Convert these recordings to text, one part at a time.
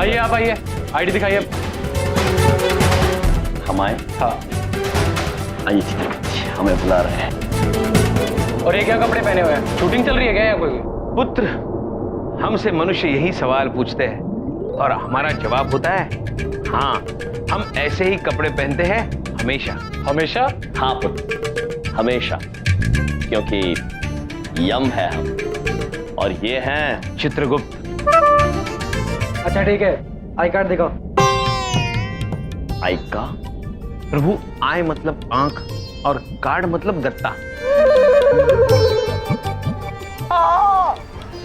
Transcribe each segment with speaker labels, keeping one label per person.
Speaker 1: आइए आप आइए, आईडी दिखाइए।
Speaker 2: हम आए?
Speaker 1: हाँ।
Speaker 2: आइए, हमें बुला रहे हैं।
Speaker 1: और ये क्या कपड़े पहने हुए हैं? शूटिंग चल रही है क्या या कोई?
Speaker 3: पुत्र, हमसे मनुष्य यही सवाल पूछते हैं और हमारा जवाब होता है हाँ, हम ऐसे ही कपड़े पहनते हैं हमेशा।
Speaker 1: हमेशा?
Speaker 2: हाँ पुत्र, हमेशा, क्योंकि यम है हम और ये हैं
Speaker 3: चित्रगुप्त।
Speaker 1: अच्छा ठीक है, आई कार्ड दिखाओ।
Speaker 2: आई का?
Speaker 3: प्रभु, आय मतलब आंख और कार्ड मतलब गत्ता।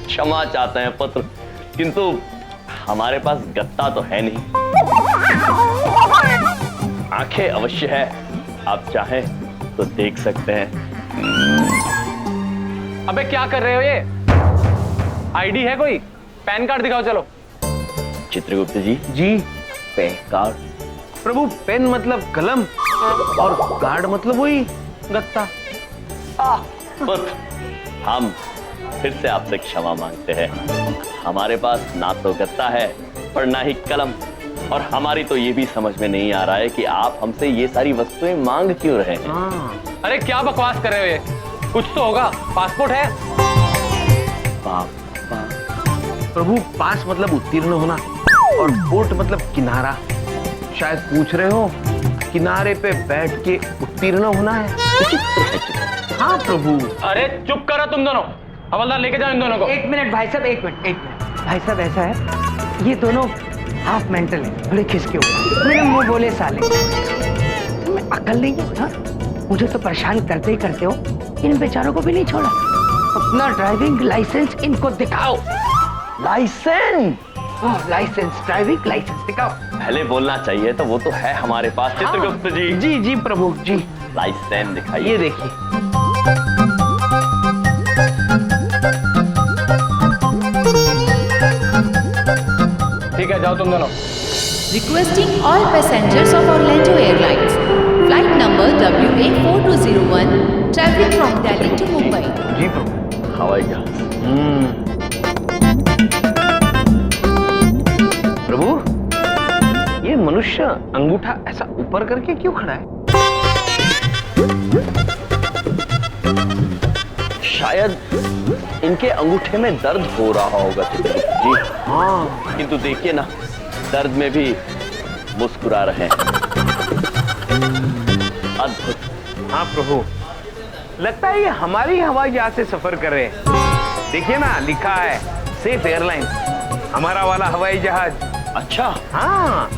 Speaker 2: क्षमा चाहते हैं पुत्र, किंतु हमारे पास गत्ता तो है नहीं। आंखें अवश्य है, आप चाहें तो देख सकते हैं।
Speaker 1: अबे क्या कर रहे हो ये? आईडी है कोई? पैन कार्ड दिखाओ चलो।
Speaker 2: चित्रगुप्त जी,
Speaker 3: जी
Speaker 2: पेन कार्ड?
Speaker 3: प्रभु, पेन मतलब कलम और कार्ड मतलब वही गत्ता।
Speaker 2: पुत्र, हम फिर से आपसे क्षमा मांगते हैं। हमारे पास ना तो गत्ता है और ना ही कलम, और हमारी तो ये भी समझ में नहीं आ रहा है कि आप हमसे ये सारी वस्तुएं मांग क्यों रहे हैं।
Speaker 1: अरे क्या बकवास कर रहे हो ये? कुछ तो होगा। पासपोर्ट है?
Speaker 3: प्रभु, पास मतलब उत्तीर्ण होना और पोर्ट मतलब किनारा। शायद पूछ रहे हो किनारे पे बैठ के उत्तीर्ण होना है। हाँ प्रभु।
Speaker 1: अरे चुप करो तुम दोनों, हवलदार लेके जाओ इन दोनों को।
Speaker 4: एक मिनट भाई साहब, एक मिनट। भाई साहब ऐसा है, ये दोनों हाफ मेंटल हैं, बड़े खिसके हुए। मेरे मुंह बोले साले, तुम्हें अकल नहीं है? हाँ? मुझे तो परेशान करते ही करते हो, इन बेचारों को भी नहीं छोड़ा। अपना ड्राइविंग लाइसेंस इनको दिखाओ।
Speaker 2: लाइसेंस?
Speaker 4: लाइसेंस, ड्राइविंग लाइसेंस दिखाओ।
Speaker 2: पहले बोलना चाहिए, तो वो तो है हमारे पास। चित्रगुप्त जी।
Speaker 3: जी जी प्रभु जी।
Speaker 2: लाइसेंस दिखाइए।
Speaker 3: ये देखिए।
Speaker 1: ठीक है, जाओ तुम दोनों।
Speaker 5: Requesting all passengers of Orlando Airlines, flight number WA4201, traveling from Delhi to Mumbai.
Speaker 3: जी प्रभु।
Speaker 2: हवाई जहाज।
Speaker 3: प्रभु, ये मनुष्य अंगूठा ऐसा ऊपर करके क्यों खड़ा है?
Speaker 2: शायद इनके अंगूठे में दर्द हो रहा होगा चित्रगुप्त जी।
Speaker 3: हाँ,
Speaker 2: किंतु देखिए ना, दर्द में भी मुस्कुरा रहे हैं। अद्भुत।
Speaker 3: हाँ प्रभु, लगता है ये हमारी हवाई जहाज से सफर कर रहे हैं। देखिए ना, लिखा है सेफ एयरलाइन, हमारा वाला हवाई जहाज।
Speaker 2: अच्छा,
Speaker 3: हाँ,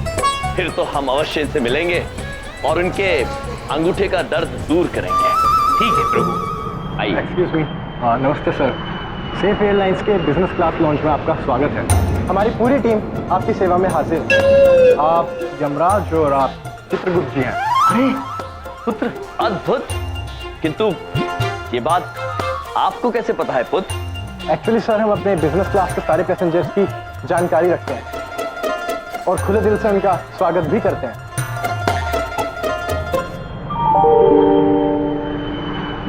Speaker 2: फिर तो हम अवश्य इनसे मिलेंगे और उनके अंगूठे का दर्द दूर करेंगे।
Speaker 3: ठीक है प्रभु।
Speaker 2: आइए।
Speaker 6: एक्सक्यूज मी, नमस्ते सर। सेफ एयरलाइंस के बिजनेस क्लास लॉन्च में आपका स्वागत है। हमारी पूरी टीम आपकी सेवा में हाजिर है। आप यमराज और आप चित्रगुप्त जी हैं।
Speaker 2: अरे पुत्र, अद्भुत। किंतु ये बात आपको कैसे पता है पुत्र?
Speaker 6: एक्चुअली सर, हम अपने बिजनेस क्लास के सारे पैसेंजर्स की जानकारी रखते हैं और खुले दिल से उनका स्वागत भी करते हैं।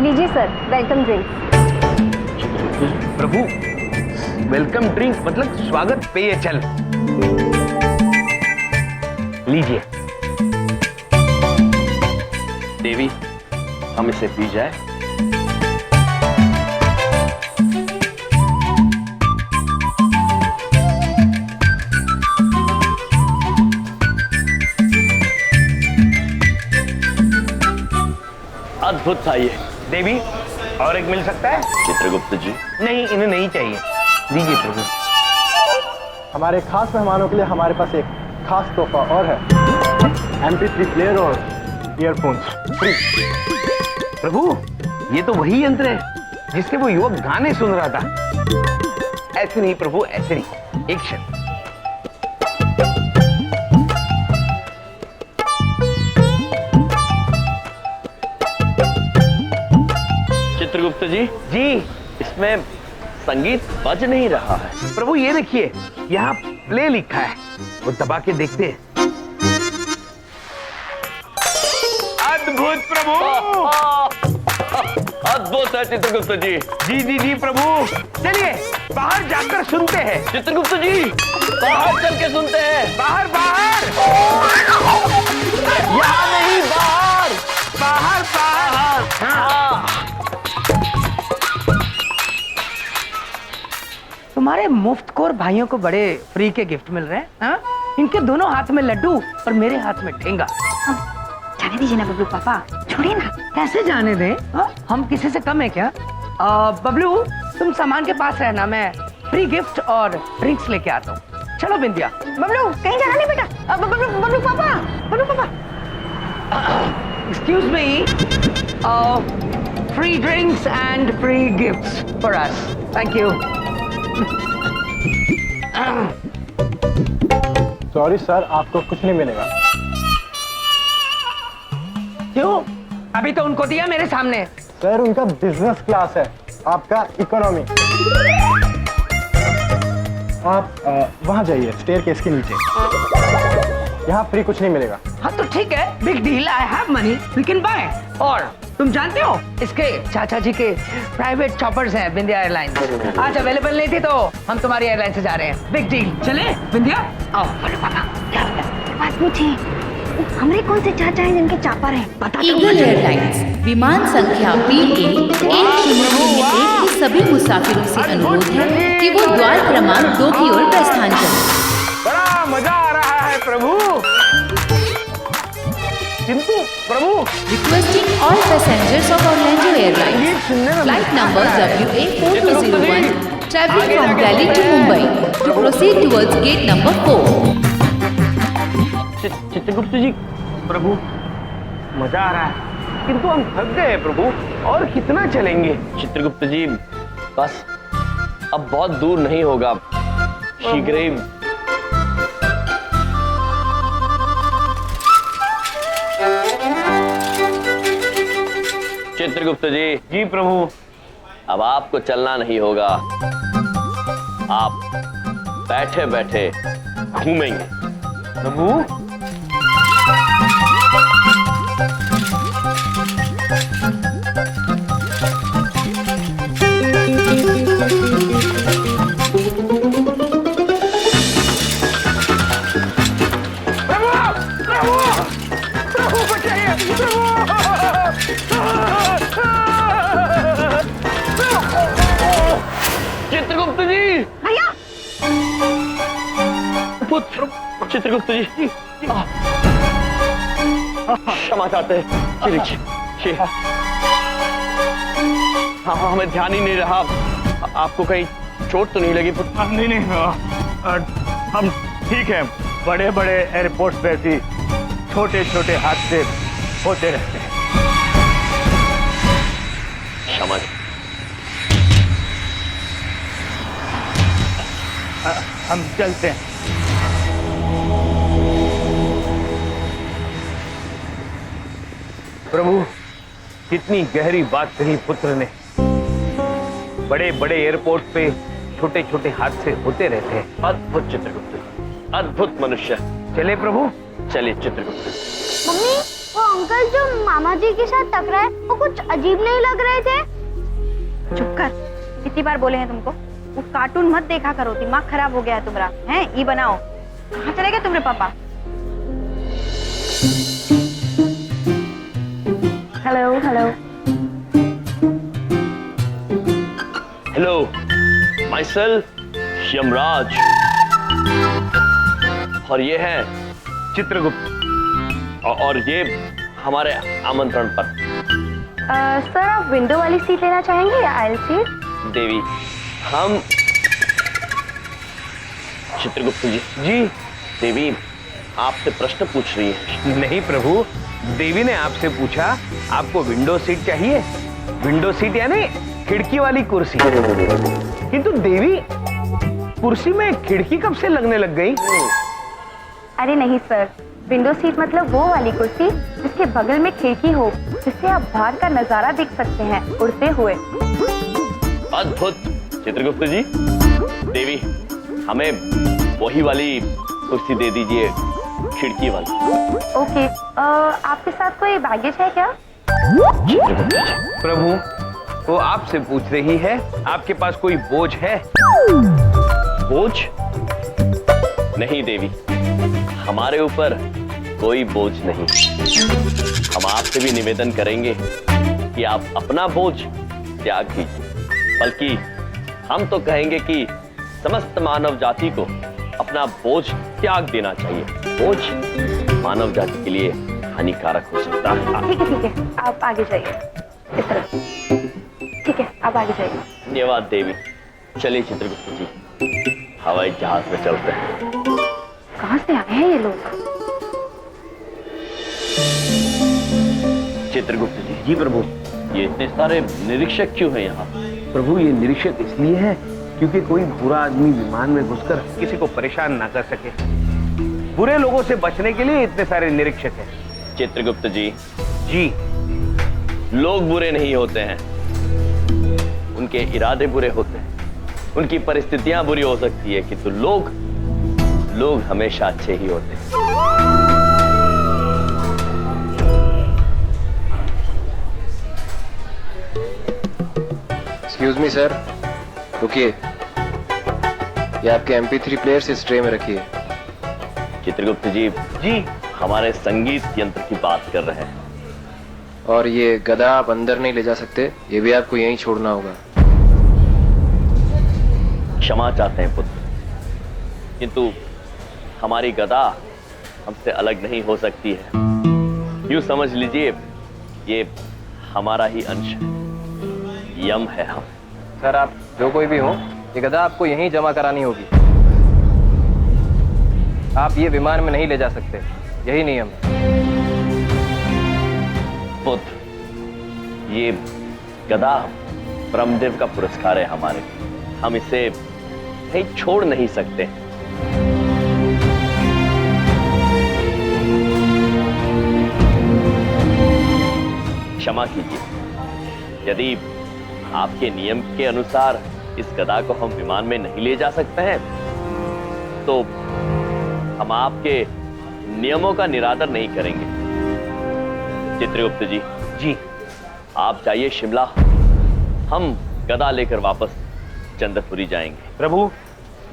Speaker 7: लीजिए सर, वेलकम ड्रिंक।
Speaker 3: प्रभु, वेलकम ड्रिंक मतलब स्वागत पेय जल। लीजिए।
Speaker 2: देवी, हम इसे पी जाए? अद्भुत था ये।
Speaker 3: देवी, और एक मिल सकता है?
Speaker 2: चित्रगुप्त जी।
Speaker 3: नहीं, इन्हें नहीं चाहिए। लीजिए प्रभु।
Speaker 6: हमारे खास मेहमानों के लिए हमारे पास एक खास तोहफा और है, MP3 प्लेयर और ईयरफोन्स फ्री।
Speaker 3: प्रभु, ये तो वही यंत्र है जिससे वो युवक गाने सुन रहा था। ऐसे नहीं प्रभु, ऐसे नहीं। एक क्षण।
Speaker 2: चित्रगुप्त जी,
Speaker 3: जी
Speaker 2: इसमें संगीत बज नहीं रहा है।
Speaker 3: प्रभु, ये देखिए, यहाँ प्ले लिखा है, वो दबा के देखते हैं। अद्भुत प्रभु।
Speaker 2: अद्भुत। अद्भुत है चित्रगुप्त जी।
Speaker 3: जी जी जी प्रभु, चलिए बाहर जाकर सुनते हैं।
Speaker 2: चित्रगुप्त जी बाहर चल के सुनते हैं।
Speaker 3: बाहर बाहर,
Speaker 2: यहाँ नहीं, बाहर
Speaker 3: बाहर बाहर।
Speaker 2: हाँ।
Speaker 4: तुम्हारे मुफ्तखोर भाइयों को बड़े फ्री के गिफ्ट मिल रहे हैं, हाँ? इनके दोनों हाथ में लड्डू और मेरे हाथ में ठेंगा।
Speaker 7: जाने दीजिए ना बबलू पापा, छोड़िए ना।
Speaker 4: कैसे जाने दें? हाँ? हम किसी से कम है क्या? बबलू तुम सामान के पास रहना, मैं फ्री गिफ्ट और ड्रिंक्स लेके आता हूँ। चलो बिंदिया।
Speaker 7: बबलू कहीं जाना नहीं बेटा। बबलू बबलू पापा, बबलू पापा।
Speaker 4: Excuse me, free drinks and free gifts for us. Thank you.
Speaker 6: Sorry sir, आपको कुछ नहीं मिलेगा।
Speaker 4: क्यों? अभी तो उनको दिया मेरे सामने।
Speaker 6: सर उनका बिजनेस क्लास है, आपका इकोनॉमी। आप वहां जाइए, स्टेयरकेस के नीचे। यहाँ फ्री कुछ नहीं मिलेगा।
Speaker 4: हाँ तो ठीक है, big deal, I have money, we can buy. और तुम जानते हो इसके चाचा जी के प्राइवेट चॉपर्स हैं बिंदिया एयरलाइंस। आज अवेलेबल नहीं थी तो हम तुम्हारी एयरलाइन से जा रहे हैं। बिग डील, चले बिंदिया? आओ। बोलो पापा।
Speaker 7: बात पूछिए, हमारे कौन से चाचा हैं जिनके चापर हैं? पता
Speaker 5: ईगल एयरलाइंस विमान संख्या BA 1001 के सभी मुसाफिरों से अनुरोध है कि वो द्वार क्रमांक 2 की ओर प्रस्थान करें।
Speaker 3: बड़ा मजा आ रहा है प्रभु, किंतु प्रभु
Speaker 5: Requesting all passengers of Orlando Airlines, flight number WA 4201, traveling from Delhi to Mumbai, to proceed towards gate number 4.
Speaker 2: Chitragupta जी
Speaker 3: प्रभु, मजा आ रहा है किंतु हम थक गए प्रभु, और कितना चलेंगे?
Speaker 2: चित्रगुप्त जी बस अब बहुत दूर नहीं होगा, शीघ्र ही। चित्रगुप्त जी।
Speaker 3: जी प्रभु।
Speaker 2: अब आपको चलना नहीं होगा, आप बैठे बैठे घूमेंगे।
Speaker 3: प्रभु
Speaker 2: चित्रगुप्त जी।
Speaker 7: भैया
Speaker 2: पुत्र चित्रगुप्त जी क्षमा चाहते हैं। चलिए, हाँ हमें ध्यान ही नहीं रहा। आपको कहीं चोट तो नहीं लगी पुत्र?
Speaker 8: नहीं नहीं, हम ठीक हैं। बड़े बड़े एयरपोर्ट पे ऐसी छोटे छोटे हादसे होते रहते हैं।
Speaker 2: क्षमा।
Speaker 8: हम चलते हैं।
Speaker 3: प्रभु, कितनी गहरी बात कही पुत्र ने। बड़े बड़े एयरपोर्ट पे छोटे छोटे हादसे होते रहते हैं।
Speaker 2: अद्भुत चित्रगुप्त, अद्भुत मनुष्य।
Speaker 3: चले प्रभु।
Speaker 2: चलिए चित्रगुप्त।
Speaker 7: मम्मी, वो अंकल जो मामा जी के साथ टकराए वो कुछ अजीब नहीं लग रहे थे? चुप कर, कितनी बार बोले हैं तुमको, वो कार्टून मत देखा करो, दिमाग खराब हो गया है तुम्हारा। हैं ये बनाओ। कहाँ चले गए तुम्हारे पापा? Hello hello
Speaker 2: hello, my self Yamraj, और ये है
Speaker 3: चित्रगुप्त,
Speaker 2: और ये हमारे आमंत्रण पर।
Speaker 7: सर, आप विंडो वाली सीट लेना चाहेंगे या आयल सीट?
Speaker 2: देवी, हम चित्रगुप्त जी।
Speaker 3: जी।
Speaker 2: देवी आपसे प्रश्न पूछ रही है।
Speaker 3: नहीं प्रभु, देवी ने आपसे पूछा आपको विंडो सीट चाहिए। विंडो सीट यानी खिड़की वाली कुर्सी। किंतु देवी, कुर्सी में खिड़की कब से लगने लग गई?
Speaker 7: अरे नहीं सर, विंडो सीट मतलब वो वाली कुर्सी जिसके बगल में खिड़की हो, जिससे आप बाहर का नजारा देख सकते हैं उड़ते हुए।
Speaker 2: अद्भुत चित्रगुप्त जी। देवी, हमें वही वाली कुर्सी दे दीजिए, खिड़की वाली।
Speaker 7: ओके, आपके साथ कोई बैगेज है क्या?
Speaker 3: प्रभु, वो आपसे पूछ रही है, आपके पास कोई बोझ है?
Speaker 2: बोझ? नहीं देवी, हमारे ऊपर कोई बोझ नहीं। हम आपसे भी निवेदन करेंगे कि आप अपना बोझ त्याग दीजिए, बल्कि हम तो कहेंगे कि समस्त मानव जाति को अपना बोझ त्याग देना चाहिए। बोझ मानव जाति के लिए हानिकारक हो सकता है।
Speaker 7: ठीक है, आप आगे जाइए। इस तरफ। ठीक है, आप आगे जाइए।
Speaker 2: धन्यवाद देवी। चलिए चित्रगुप्त जी, हवाई जहाज में चलते हैं।
Speaker 7: कहाँ से आए हैं ये लोग?
Speaker 2: चित्रगुप्त जी,
Speaker 3: जी प्रभु।
Speaker 2: ये इतने सारे निरीक्षक क्यों हैं यहाँ?
Speaker 3: प्रभु ये निरीक्षक इसलिए है क्योंकि कोई बुरा आदमी विमान में घुसकर किसी को परेशान ना कर सके। बुरे लोगों से बचने के लिए इतने सारे निरीक्षक हैं।
Speaker 2: चित्रगुप्त जी,
Speaker 3: जी।
Speaker 2: लोग बुरे नहीं होते हैं, उनके इरादे बुरे होते हैं, उनकी परिस्थितियां बुरी हो सकती है, किंतु लोग हमेशा अच्छे ही होते हैं।
Speaker 9: एक्सक्यूज मी सर, रुकिए। ये आपके MP3 प्लेयर्स इस ट्रे में रखिए।
Speaker 2: चित्रगुप्त जी,
Speaker 3: जी।
Speaker 2: हमारे संगीत यंत्र की बात कर रहे हैं।
Speaker 9: और ये गदा आप अंदर नहीं ले जा सकते, ये भी आपको यहीं छोड़ना होगा।
Speaker 2: क्षमा चाहते हैं पुत्र, किंतु हमारी गदा हमसे अलग नहीं हो सकती है। यूं समझ लीजिए ये हमारा ही अंश है, यम है हम।
Speaker 9: सर आप जो कोई भी हो, ये गदा आपको यहीं जमा करानी होगी। आप ये विमान में नहीं ले जा सकते, यही नियम है।
Speaker 2: पुत्र, ये गदा ब्रह्मदेव का पुरस्कार है हमारे, हम इसे कहीं छोड़ नहीं सकते। क्षमा कीजिए, यदि आपके नियम के अनुसार इस गदा को हम विमान में नहीं ले जा सकते हैं, तो हम आपके नियमों का निरादर नहीं करेंगे। चित्रगुप्त जी,
Speaker 3: जी।
Speaker 2: आप जाइए शिमला, हम गदा लेकर वापस चंद्रपुरी जाएंगे।
Speaker 3: प्रभु,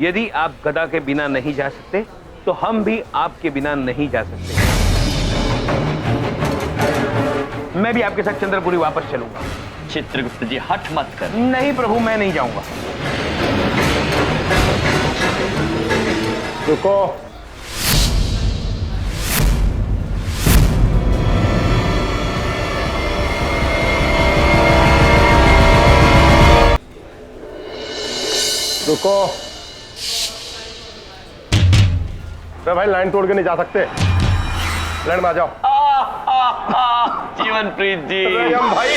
Speaker 3: यदि आप गदा के बिना नहीं जा सकते तो हम भी आपके बिना नहीं जा सकते। मैं भी आपके साथ चंद्रपुरी वापस चलूंगा।
Speaker 2: चित्रगुप्त जी हट मत कर।
Speaker 3: नहीं प्रभु, मैं नहीं जाऊंगा।
Speaker 6: रुको। रुको। अरे भाई लाइन तोड़ के नहीं जा सकते, लाइन में आ जाओ।
Speaker 2: जीवनप्रीत जी,
Speaker 6: रयम भाई।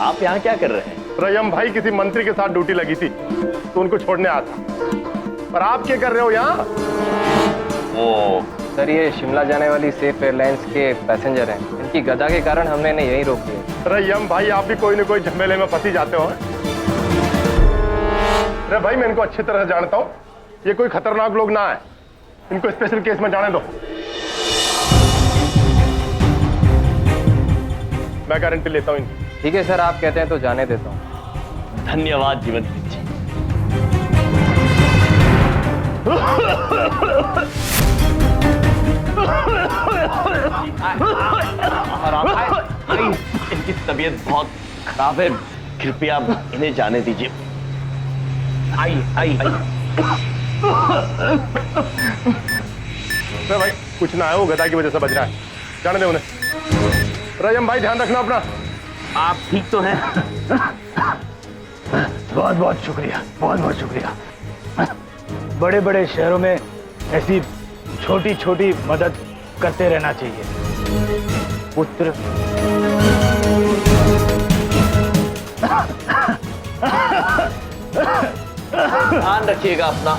Speaker 2: आप यहाँ क्या कर रहे हैं?
Speaker 6: रयम भाई किसी मंत्री के साथ ड्यूटी लगी थी तो उनको छोड़ने आया था, पर आप क्या कर रहे हो यहाँ?
Speaker 2: वो
Speaker 9: सर ये शिमला जाने वाली सेफ एयरलाइंस के पैसेंजर हैं, इनकी गदा के कारण हमने इन्हें यहीं रोक दिया।
Speaker 6: रयम भाई आप भी कोई न कोई झमेले में फंसी जाते हो। अरे भाई मैं इनको अच्छी तरह से जानता हूँ, ये कोई खतरनाक लोग ना है, इनको स्पेशल केस में जाने दो। मैं गारंटी लेता हूँ इनकी।
Speaker 9: ठीक है सर, आप कहते हैं तो जाने देता हूँ।
Speaker 2: धन्यवाद जीवनप्रीत जी। इनकी तबीयत बहुत खराब है, कृपया इन्हें जाने दीजिए।
Speaker 3: आइए आइए।
Speaker 6: अरे भाई कुछ ना है, वो गदा की वजह से बच रहा है, जाने दे उन्हें। रयम भाई ध्यान रखना अपना।
Speaker 3: आप ठीक तो हैं?
Speaker 8: बहुत बहुत शुक्रिया, बहुत बहुत शुक्रिया। बड़े बड़े शहरों में ऐसी छोटी छोटी मदद करते रहना चाहिए। पुत्र
Speaker 2: ध्यान रखिएगा अपना।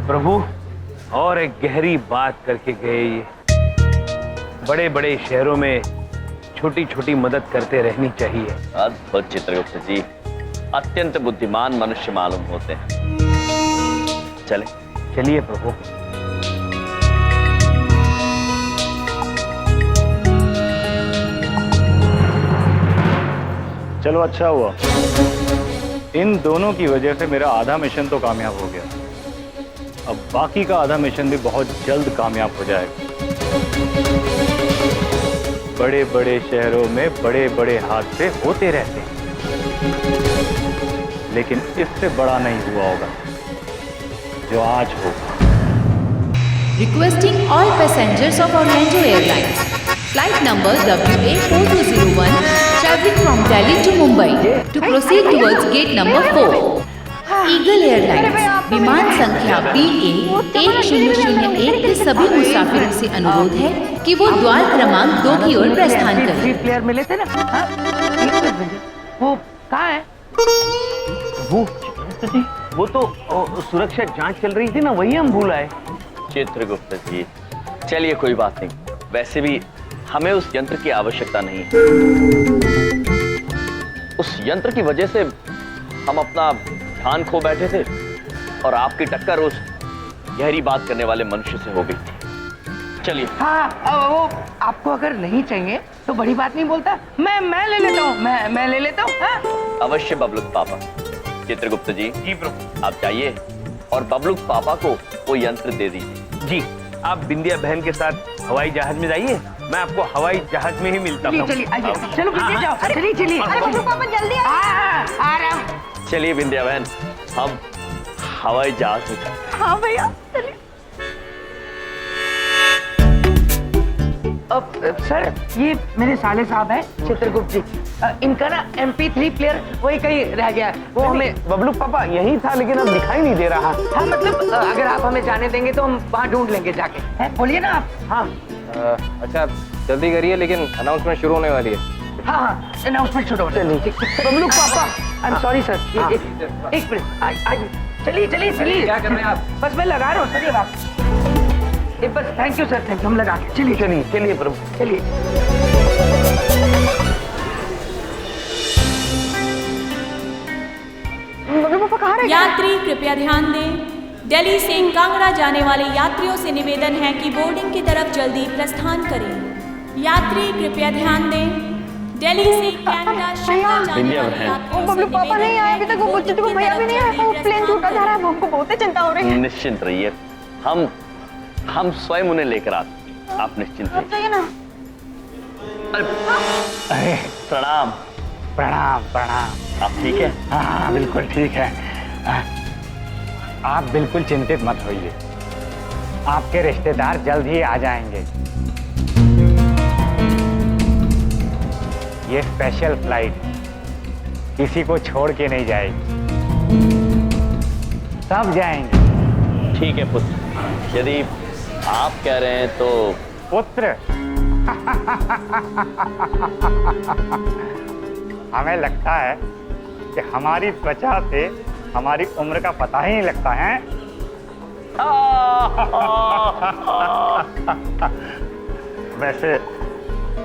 Speaker 3: प्रभु, और एक गहरी बात करके गए ये। बड़े बड़े शहरों में छोटी छोटी मदद करते रहनी चाहिए।
Speaker 2: अद्भुत चित्रगुप्त जी, अत्यंत बुद्धिमान मनुष्य मालूम होते हैं। चले।
Speaker 3: चलिए प्रभु।
Speaker 8: चलो अच्छा हुआ, इन दोनों की वजह से मेरा आधा मिशन तो कामयाब हो गया। अब बाकी का आधा मिशन भी बहुत जल्द कामयाब हो जाएगा। बड़े बड़े शहरों में बड़े बड़े हादसे होते रहते हैं, लेकिन इससे बड़ा नहीं हुआ होगा जो आज होगा।
Speaker 5: Requesting all passengers of Orlando Airlines, flight number WA4201, traveling from Delhi to Mumbai, to proceed towards gate number 4. Eagle Airlines, विमान संख्या BA1001 के सभी मुसाफिरों से अनुरोध है कि वो द्वार क्रमांक 2 की ओर प्रस्थान करें।
Speaker 4: 3 प्लेयर मिले थे ना, हाँ? वो कहाँ है?
Speaker 3: वो तो सुरक्षा जांच चल रही थी ना, वही हम भूल आए।
Speaker 2: चित्रगुप्त जी, चलिए कोई बात नहीं। वैसे भी हमें उस यंत्र की आवश्यकता नहीं है। उस यंत्र की वजह से हम अपना ध्यान खो बैठे थे और आपकी टक्कर उस गहरी बात करने वाले मनुष्य से हो गई थी। चलिए।
Speaker 4: हाँ, वो आपको अगर नहीं चाहिए तो बड़ी बात नहीं बोलता, मैं ले लेता हूँ, मैं ले लेता हूँ। हाँ?
Speaker 2: अवश्य बबलूक पापा। चित्रगुप्त जी,
Speaker 3: प्रभु।
Speaker 2: आप जाइए और बबलूक पापा को वो यंत्र दे दीजिए।
Speaker 3: जी, आप बिंदिया बहन के साथ हवाई जहाज में जाइए, मैं आपको हवाई जहाज में ही मिलता हूँ।
Speaker 4: चलिए आइए, चलो बिंदिया जाओ, चलिए।
Speaker 7: अरे बबलू पापा जल्दी
Speaker 4: आ रहा हूँ।
Speaker 2: चलिए बिंदिया बहन, हम हवाई जहाज में चलते हैं।
Speaker 7: हाँ भैया चलिए।
Speaker 4: अब सर, ये मेरे साले साहब हैं चित्रगुप्त जी। इनका ना MP3 प्लेयर वही कहीं रह गया है, वो हमें।
Speaker 3: बबलू पापा यही था, लेकिन अब दिखाई नहीं दे रहा।
Speaker 4: हाँ मतलब अगर आप हमें जाने देंगे तो हम वहाँ ढूंढ लेंगे जाके। है, बोलिए ना आप। हाँ
Speaker 9: अच्छा जल्दी करिए, लेकिन अनाउंसमेंट शुरू होने वाली है।
Speaker 4: हाँ, अनाउंसमेंट शुरू होने वाली है। बबलू पापा, आई एम सॉरी सर, एक मिनट, आइए। चलिए।
Speaker 9: क्या कर रहे हैं आप?
Speaker 4: बस मैं लगा रहा हूँ सर, ये बात। बस thank you sir, thank you, हम लगा के। चलिए प्रभु, चलिए।
Speaker 7: बबलू पापा कहाँ रह गए?
Speaker 10: यात्री कृपया ध्यान दें, दिल्ली से कांगड़ा जाने वाले यात्रियों से निवेदन है कि बोर्डिंग की तरफ जल्दी प्रस्थान करें। यात्री कृपया ध्यान दें, दिल्ली से कनाडा शिमला जाने वाले यात्रियों से
Speaker 7: बबलू पापा नहीं आए अभी तक, वो बोलते थे वो भैया भी नहीं आए, वो प्लेन छूटा जा रहा है, हमको बहुत ही चिंता हो रही है।
Speaker 2: निश्चिंत रहिए, हम स्वयं उन्हें लेकर आते हैं। आप निश्चिंत रहिए।
Speaker 7: चाहिए ना।
Speaker 8: अरे
Speaker 2: प्रणाम।
Speaker 8: प्रणाम।
Speaker 2: आप ठीक है?
Speaker 8: हाँ बिल्कुल ठीक है। आप बिल्कुल चिंतित मत होइए, आपके रिश्तेदार जल्द ही आ जाएंगे। ये स्पेशल फ्लाइट किसी को छोड़ के नहीं जाएगी, सब जाएंगे।
Speaker 2: ठीक है पुत्र, यदि आप कह रहे हैं तो।
Speaker 8: पुत्र हमें लगता है कि हमारी त्वचा से हमारी उम्र का पता ही नहीं लगता है। वैसे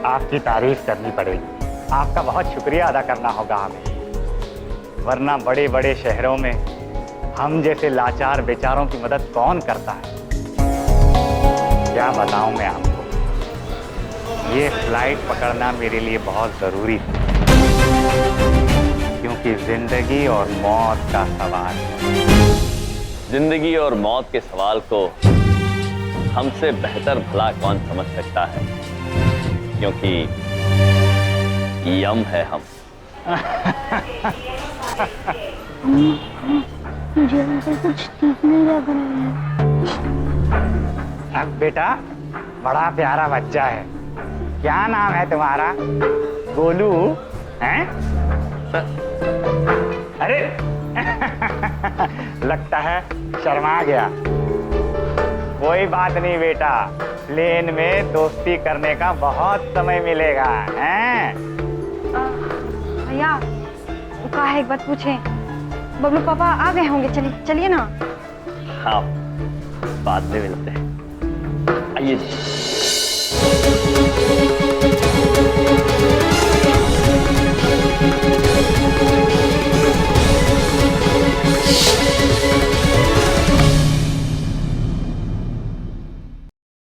Speaker 8: आपकी तारीफ करनी पड़ेगी, आपका बहुत शुक्रिया अदा करना होगा हमें, वरना बड़े बड़े शहरों में हम जैसे लाचार बेचारों की मदद कौन करता है। क्या बताऊं मैं आपको, ये फ्लाइट पकड़ना मेरे लिए बहुत जरूरी था, क्योंकि जिंदगी और मौत का सवाल है।
Speaker 2: जिंदगी और मौत के सवाल को हमसे बेहतर भला कौन समझ सकता है, क्योंकि यम है हम।
Speaker 7: मुझे अंदर कुछ ठीक नहीं लग रहा है।
Speaker 8: अब बेटा बड़ा प्यारा बच्चा है, क्या नाम है तुम्हारा? गोलू हैं? अरे लगता है शर्मा गया। कोई बात नहीं बेटा, प्लेन में दोस्ती करने का बहुत समय मिलेगा। हैं?
Speaker 7: भैया वो कहा है, एक बात पूछे, बबलू पापा आ गए होंगे, चलिए ना।
Speaker 2: हाँ बाद में मिलते हैं, आइए जी।